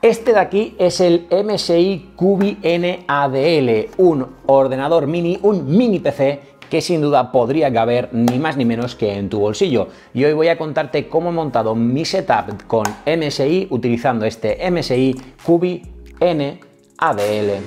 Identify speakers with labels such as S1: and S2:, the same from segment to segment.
S1: Este de aquí es el MSI Cubi NADL, un ordenador mini, un mini PC que sin duda podría caber ni más ni menos que en tu bolsillo. Y hoy voy a contarte cómo he montado mi setup con MSI utilizando este MSI Cubi NADL.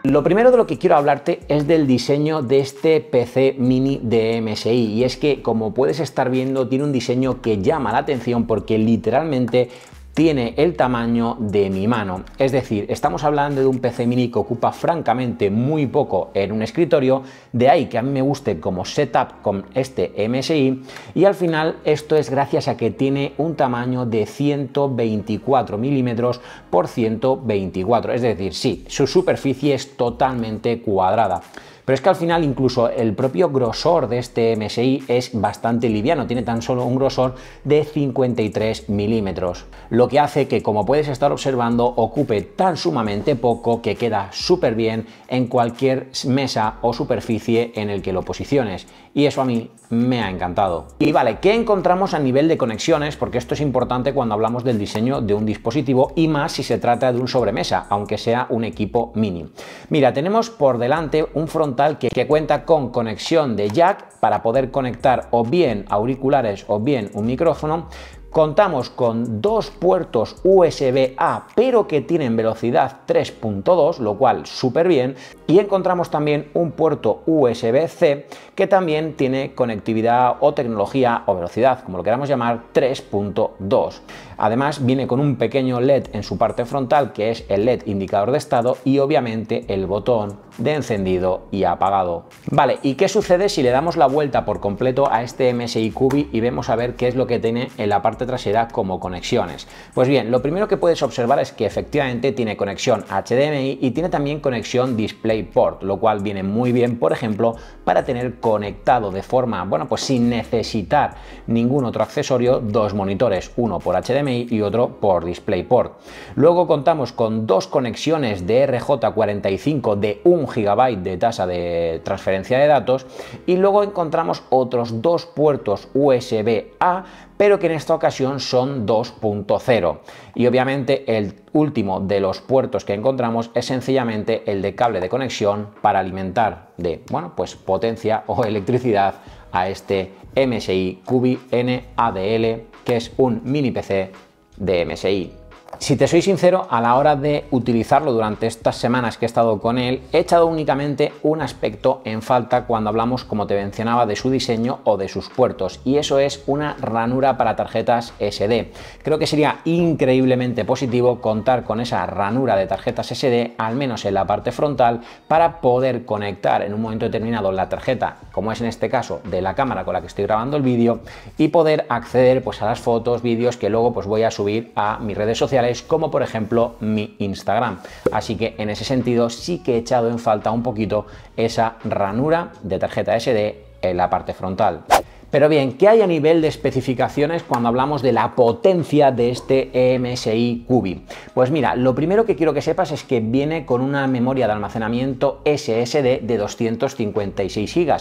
S1: Lo primero de lo que quiero hablarte es del diseño de este PC mini de MSI, y es que, como puedes estar viendo, tiene un diseño que llama la atención porque literalmente tiene el tamaño de mi mano. Es decir, estamos hablando de un PC mini que ocupa francamente muy poco en un escritorio, de ahí que a mí me guste como setup con este MSI, y al final esto es gracias a que tiene un tamaño de 124 milímetros por 124, es decir, sí, su superficie es totalmente cuadrada. Pero es que al final incluso el propio grosor de este MSI es bastante liviano, tiene tan solo un grosor de 53 milímetros, lo que hace que, como puedes estar observando, ocupe tan sumamente poco que queda súper bien en cualquier mesa o superficie en el que lo posiciones, y eso a mí me ha encantado. Y vale, ¿qué encontramos a nivel de conexiones? Porque esto es importante cuando hablamos del diseño de un dispositivo, y más si se trata de un sobremesa, aunque sea un equipo mini. Mira, tenemos por delante un frontal que cuenta con conexión de jack para poder conectar o bien auriculares o bien un micrófono. Contamos con dos puertos USB-A, pero que tienen velocidad 3.2, lo cual súper bien. Y encontramos también un puerto USB-C que también tiene conectividad o tecnología o velocidad, como lo queramos llamar, 3.2. Además viene con un pequeño LED en su parte frontal, que es el LED indicador de estado, y obviamente el botón de encendido y apagado. Vale, ¿y qué sucede si le damos la vuelta por completo a este MSI Cubi y vemos a ver qué es lo que tiene en la parte trasera como conexiones? Pues bien, lo primero que puedes observar es que efectivamente tiene conexión HDMI y tiene también conexión DisplayPort, lo cual viene muy bien, por ejemplo, para tener conectado de forma, bueno, pues sin necesitar ningún otro accesorio, dos monitores, uno por HDMI y otro por DisplayPort. Luego contamos con dos conexiones de RJ45 de 1 GB de tasa de transferencia de datos, y luego encontramos otros dos puertos USB-A, pero que en esta ocasión son 2.0, y obviamente el último de los puertos que encontramos es sencillamente el de cable de conexión para alimentar de, bueno, pues potencia o electricidad a este MSI Cubi NADL, que es un mini PC de MSI. Si te soy sincero, a la hora de utilizarlo durante estas semanas que he estado con él, he echado únicamente un aspecto en falta cuando hablamos, como te mencionaba, de su diseño o de sus puertos, y eso es una ranura para tarjetas SD. Creo que sería increíblemente positivo contar con esa ranura de tarjetas SD, al menos en la parte frontal, para poder conectar en un momento determinado la tarjeta, como es en este caso de la cámara con la que estoy grabando el vídeo, y poder acceder pues a las fotos, vídeos que luego pues voy a subir a mis redes sociales, como por ejemplo mi Instagram. Así que en ese sentido sí que he echado en falta un poquito esa ranura de tarjeta SD en la parte frontal. Pero bien, ¿qué hay a nivel de especificaciones cuando hablamos de la potencia de este MSI Cubi? Pues mira, lo primero que quiero que sepas es que viene con una memoria de almacenamiento SSD de 256 GB,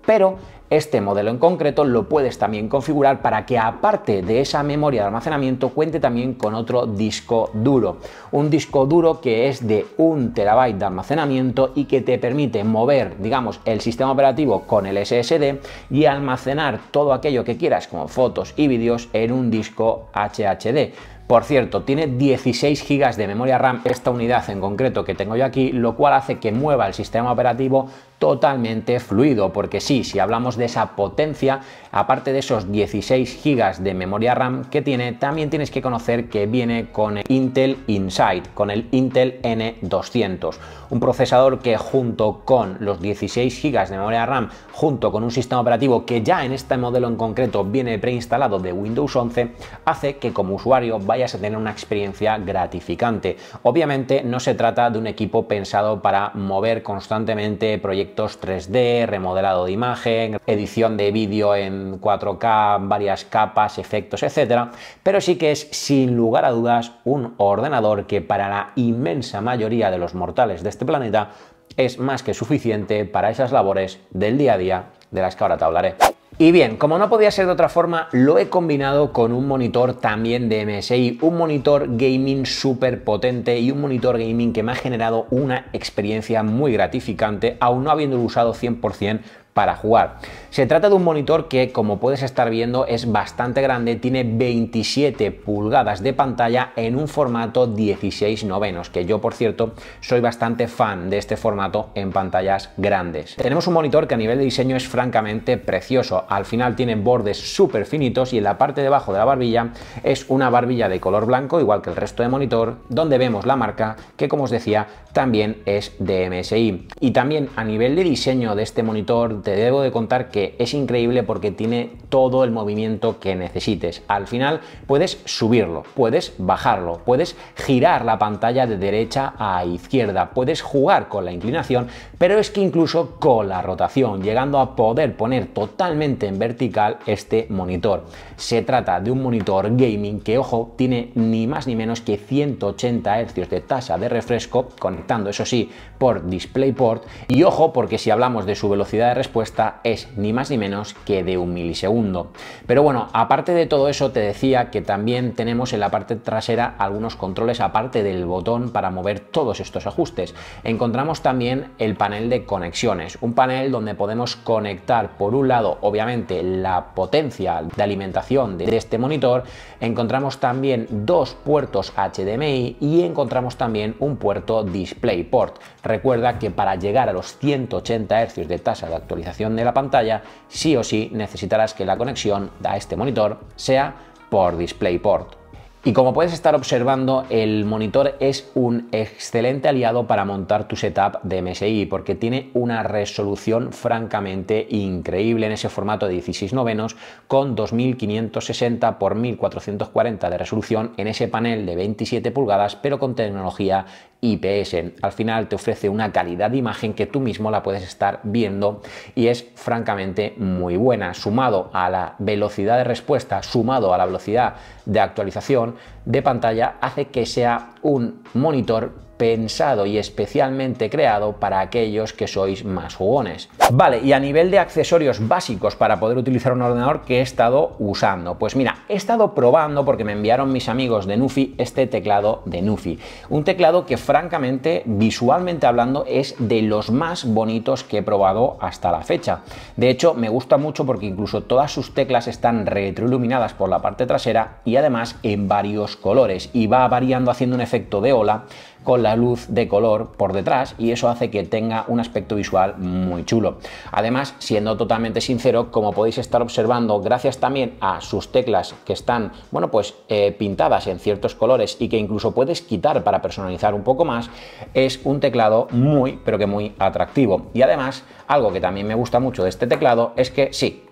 S1: pero este modelo en concreto lo puedes también configurar para que, aparte de esa memoria de almacenamiento, cuente también con otro disco duro. Un disco duro que es de 1 TB de almacenamiento y que te permite mover, digamos, el sistema operativo con el SSD y almacenar todo aquello que quieras, como fotos y vídeos, en un disco HDD. Por cierto, tiene 16 GB de memoria RAM esta unidad en concreto que tengo yo aquí, lo cual hace que mueva el sistema operativo totalmente fluido, porque sí, si hablamos de esa potencia, aparte de esos 16 GB de memoria RAM que tiene, también tienes que conocer que viene con el Intel Inside, con el Intel N200, un procesador que, junto con los 16 GB de memoria RAM, junto con un sistema operativo que ya en este modelo en concreto viene preinstalado de Windows 11, hace que como usuario vayas a tener una experiencia gratificante. Obviamente no se trata de un equipo pensado para mover constantemente proyectos 3D, remodelado de imagen, edición de vídeo en 4K, varias capas, efectos, etcétera, pero sí que es sin lugar a dudas un ordenador que, para la inmensa mayoría de los mortales de este planeta, es más que suficiente para esas labores del día a día de las que ahora te hablaré. Y bien, como no podía ser de otra forma, lo he combinado con un monitor también de MSI, un monitor gaming súper potente y un monitor gaming que me ha generado una experiencia muy gratificante, aún no habiéndolo usado 100% para jugar. Se trata de un monitor que, como puedes estar viendo, es bastante grande, tiene 27 pulgadas de pantalla en un formato 16:9, que yo, por cierto, soy bastante fan de este formato en pantallas grandes. Tenemos un monitor que a nivel de diseño es francamente precioso. Al final tiene bordes súper finitos y en la parte de abajo de la barbilla es una barbilla de color blanco, igual que el resto de monitor, donde vemos la marca que, como os decía, también es de MSI. Y también a nivel de diseño de este monitor te debo de contar que es increíble porque tiene todo el movimiento que necesites. Al final puedes subirlo, puedes bajarlo, puedes girar la pantalla de derecha a izquierda, puedes jugar con la inclinación, pero es que incluso con la rotación, llegando a poder poner totalmente en vertical este monitor. Se trata de un monitor gaming que, ojo, tiene ni más ni menos que 180 Hz de tasa de refresco, conectando eso sí por DisplayPort, y ojo porque si hablamos de su velocidad de respuesta es ni más ni menos que de 1 milisegundo. Pero bueno, aparte de todo eso, te decía que también tenemos en la parte trasera algunos controles aparte del botón para mover todos estos ajustes. Encontramos también el panel de conexiones, un panel donde podemos conectar por un lado obviamente la potencia de alimentación de este monitor, encontramos también dos puertos HDMI y encontramos también un puerto DisplayPort. Recuerda que para llegar a los 180 Hz de tasa de actualización de la pantalla, sí o sí necesitarás que la conexión a este monitor sea por DisplayPort. Y como puedes estar observando, el monitor es un excelente aliado para montar tu setup de MSI porque tiene una resolución francamente increíble en ese formato de 16:9 con 2560 x 1440 de resolución en ese panel de 27 pulgadas, pero con tecnología IPS. Al final te ofrece una calidad de imagen que tú mismo la puedes estar viendo y es francamente muy buena. Sumado a la velocidad de respuesta, sumado a la velocidad de actualización de pantalla, hace que sea un monitor pensado y especialmente creado para aquellos que sois más jugones. Vale, y a nivel de accesorios básicos para poder utilizar un ordenador, que he estado usando, pues mira, he estado probando porque me enviaron mis amigos de Nufi este teclado de Nufi, un teclado que francamente, visualmente hablando, es de los más bonitos que he probado hasta la fecha. De hecho, me gusta mucho porque incluso todas sus teclas están retroiluminadas por la parte trasera y además en varios colores, y va variando haciendo un efecto de ola con la luz de color por detrás, y eso hace que tenga un aspecto visual muy chulo. Además, siendo totalmente sincero, como podéis estar observando, gracias también a sus teclas que están, bueno, pues pintadas en ciertos colores y que incluso puedes quitar para personalizar un poco más, es un teclado muy, pero que muy atractivo. Y además, algo que también me gusta mucho de este teclado es que sí,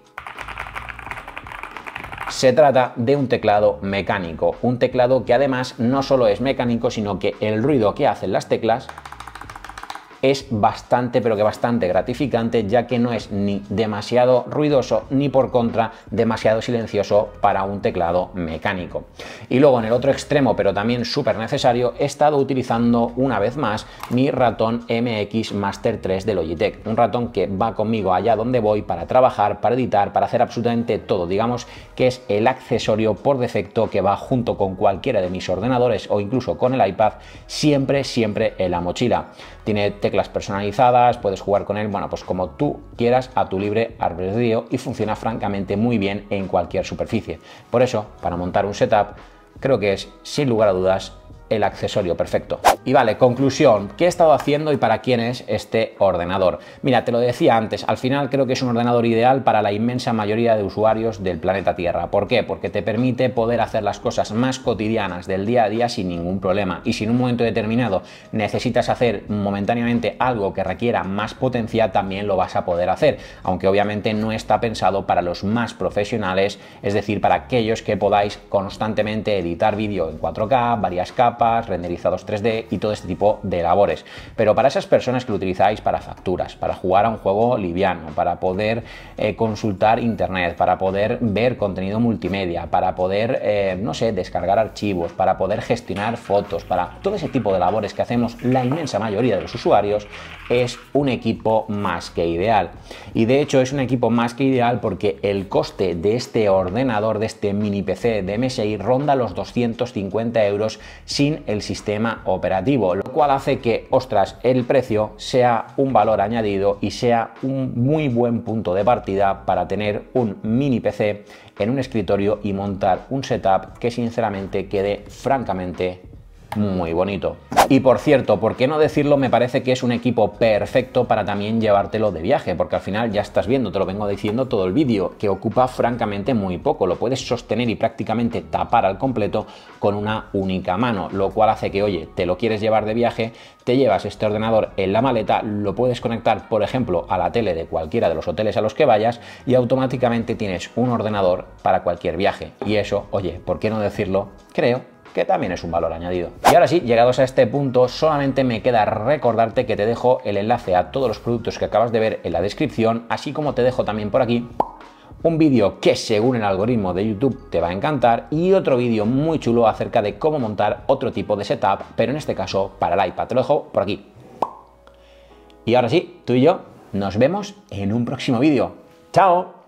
S1: se trata de un teclado mecánico, un teclado que además no solo es mecánico, sino que el ruido que hacen las teclas es bastante, pero que bastante gratificante, ya que no es ni demasiado ruidoso ni por contra demasiado silencioso para un teclado mecánico. Y luego en el otro extremo, pero también súper necesario, he estado utilizando una vez más mi ratón MX Master 3 de Logitech, un ratón que va conmigo allá donde voy para trabajar, para editar, para hacer absolutamente todo. Digamos que es el accesorio por defecto que va junto con cualquiera de mis ordenadores o incluso con el iPad, siempre en la mochila. Tiene teclas personalizadas, puedes jugar con él, bueno, pues como tú quieras, a tu libre albedrío, y funciona francamente muy bien en cualquier superficie. Por eso, para montar un setup, creo que es, sin lugar a dudas, el accesorio perfecto. Y vale, conclusión, ¿qué he estado haciendo y para quién es este ordenador? Mira, te lo decía antes, al final creo que es un ordenador ideal para la inmensa mayoría de usuarios del planeta Tierra. ¿Por qué? Porque te permite poder hacer las cosas más cotidianas del día a día sin ningún problema, y si en un momento determinado necesitas hacer momentáneamente algo que requiera más potencia, también lo vas a poder hacer, aunque obviamente no está pensado para los más profesionales, es decir, para aquellos que podáis constantemente editar vídeo en 4K, varias capas, mapas, renderizados 3D y todo este tipo de labores. Pero para esas personas que lo utilizáis para facturas, para jugar a un juego liviano, para poder consultar internet, para poder ver contenido multimedia, para poder, no sé, descargar archivos, para poder gestionar fotos, para todo ese tipo de labores que hacemos la inmensa mayoría de los usuarios, es un equipo más que ideal. Y de hecho es un equipo más que ideal porque el coste de este ordenador, de este mini PC de MSI, ronda los 250 euros sin el sistema operativo, lo cual hace que, ostras, el precio sea un valor añadido y sea un muy buen punto de partida para tener un mini PC en un escritorio y montar un setup que sinceramente quede francamente muy bonito. Y por cierto, ¿por qué no decirlo? Me parece que es un equipo perfecto para también llevártelo de viaje, porque al final ya estás viendo, te lo vengo diciendo todo el vídeo, que ocupa francamente muy poco, lo puedes sostener y prácticamente tapar al completo con una única mano, lo cual hace que, oye, te lo quieres llevar de viaje, te llevas este ordenador en la maleta, lo puedes conectar, por ejemplo, a la tele de cualquiera de los hoteles a los que vayas y automáticamente tienes un ordenador para cualquier viaje. Y eso, oye, ¿por qué no decirlo? Creo que también es un valor añadido. Y ahora sí, llegados a este punto, solamente me queda recordarte que te dejo el enlace a todos los productos que acabas de ver en la descripción, así como te dejo también por aquí un vídeo que según el algoritmo de YouTube te va a encantar y otro vídeo muy chulo acerca de cómo montar otro tipo de setup, pero en este caso para el iPad. Te lo dejo por aquí. Y ahora sí, tú y yo nos vemos en un próximo vídeo. ¡Chao!